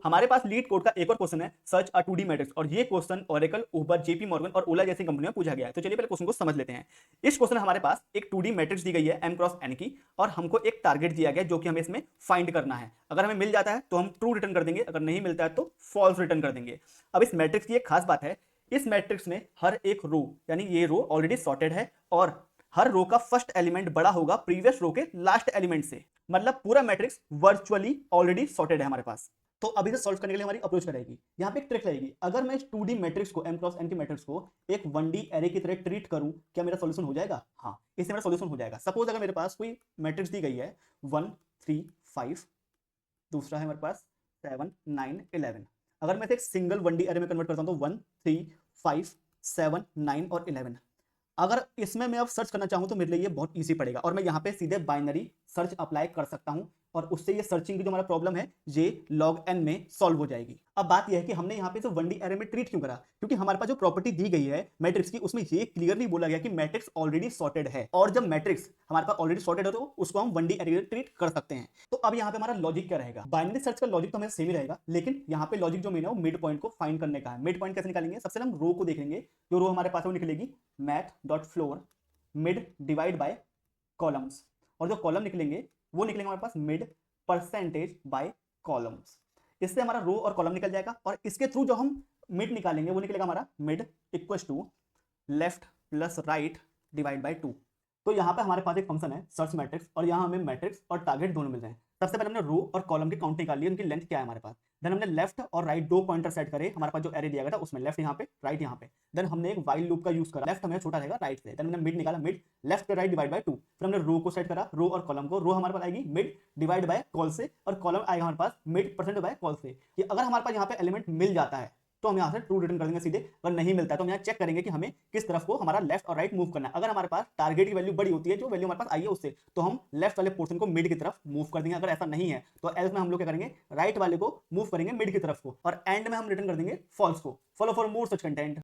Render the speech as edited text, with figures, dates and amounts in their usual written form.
हमारे पास leet code का एक और क्वेश्चन है, सर्च अ 2D मैट्रिक्स, और ये क्वेश्चन ओरेकल, उबर, जेपी मॉर्गन और ओला जैसी कंपनियों में पूछा गया है। तो चलिए पहले क्वेश्चन को समझ लेते हैं। इस क्वेश्चन में हमारे पास एक 2D मैट्रिक्स दी गई है m क्रॉस n की, और हमको एक टारगेट दिया गया जो कि हमें इसमें फाइंड करना है। अगर हमें मिल जाता है तो हम ट्रू रिटर्न कर देंगे, अगर नहीं मिलता है तो फॉल्स रिटर्न कर देंगे। अब इस मैट्रिक्स की एक खास बात है, इस मैट्रिक्स में हर एक रो, यानी ये रो ऑलरेडी सॉर्टेड है, और हर रो का फर्स्ट एलिमेंट बड़ा होगा प्रीवियस रो के लास्ट एलिमेंट से। मतलब पूरा मैट्रिक्स वर्चुअली ऑलरेडी सॉर्टेड है हमारे पास। तो अभी से सॉल्व करने के लिए हमारी अप्रोच रहेगी, यहाँ पे एक ट्रिक रहेगी। अगर मैं इस 2D मैट्रिक्स को, m क्रॉस n के मैट्रिक्स को एक 1D एरे की तरह ट्रीट करूं, क्या मेरा सॉल्यूशन हो जाएगा? हाँ, इससे मेरा सॉल्यूशन हो जाएगा। सपोज अगर मेरे पास कोई मैट्रिक्स दी गई है 1 3 5, दूसरा है मेरे पास 7 9 11। अगर मैं इसे एक सिंगल 1D एरे में कन्वर्ट करता हूं तो 1 3 5 7 9 और 11। अगर इसमें मैं अब सर्च करना चाहूं तो मेरे लिए ये बहुत इजी पड़ेगा, और मैं यहाँ पे सीधे बाइनरी सर्च अप्लाई कर सकता हूं, और उससे ये सर्चिंग की जो हमारा प्रॉब्लम है ये log n में सॉल्व हो जाएगी। अब बात यह है कि हमने यहाँ पे जो 1D एरे में ट्रीट क्यों करा, क्योंकि हमारे पास जो प्रॉपर्टी दी गई है मैट्रिक्स की, उसमें ये क्लियरली बोला गया कि मैट्रिक्स ऑलरेडी सॉर्टेड है, और जब मैट्रिक्स हमारे पास ऑलरेडी सॉर्टेड हो तो उसको हम 1D एरे ट्रीट कर सकते हैं। तो अब यहाँ पे हमारा लॉजिक क्या रहेगा? बाइनरी सर्च का लॉजिक तो हमें सेम ही रहेगा, लेकिन यहाँ पे लॉजिक जो मेन है वो मिड पॉइंट को फाइंड करने का है। मिड पॉइंट कैसे निकालेंगे? सबसे हम रो को देखेंगे, जो रो हमारे पास है वो निकलेगी math.floor mid divide by columns, और जो कॉलम निकलेंगे वो निकलेंगे हमारे पास मिड परसेंटेज बाय कॉलम्स। इससे हमारा रो और कॉलम निकल जाएगा, और इसके थ्रू जो हम मिड निकालेंगे वो निकलेगा हमारा mid equals to left plus right divide by 2। तो यहाँ पे हमारे पास एक फंक्शन है सर्च मैट्रिक्स, और यहाँ हमें मैट्रिक्स और टारगेट दोनों मिल रहे हैं। सबसे पहले हमने रो और कॉलम की काउंट निकाल ली, उनकी लेंथ क्या है हमारे पास। देन हमने लेफ्ट और राइट दो पॉइंटर सेट करे, हमारे पास जो एरे दिया गया था उसमें लेफ्ट यहाँ पे, राइट यहाँ पे। देन हमने एक वाइल लूप का यूज करा, लेफ्ट हमें छोटा रहेगा राइट से। देन हमने मिड निकाला, मिड लेफ्ट पे राइट डिवाइड बाय 2। फिर हमने रो को सेट करा, रो और कॉलम को। रो हमारे पास आएगी मिड डिवाइड बाय कॉल से, और कॉलम आएगा हमारे पास मिड परसेंट बाय कॉल से। कि अगर हमारे पास यहाँ पे एलिमेंट मिल जाता है तो हम यहाँ से ट्रू रिटर्न कर देंगे सीधे, अगर नहीं मिलता है तो हम यहाँ चेक करेंगे कि हमें किस तरफ को हमारा लेफ्ट और राइट मूव करना है। अगर हमारे पास टारगेट की वैल्यू बड़ी होती है, जो वैल्यू हमारे पास आई है उससे, तो हम लेफ्ट वाले पोर्शन को मिड की तरफ मूव कर देंगे। अगर ऐसा नहीं है तो एल्स में हम लोग क्या करेंगे, राइट वाले को मूव करेंगे मिड की तरफ को, और एंड में हम रिटर्न कर देंगे फॉल्स को। Follow for more such content.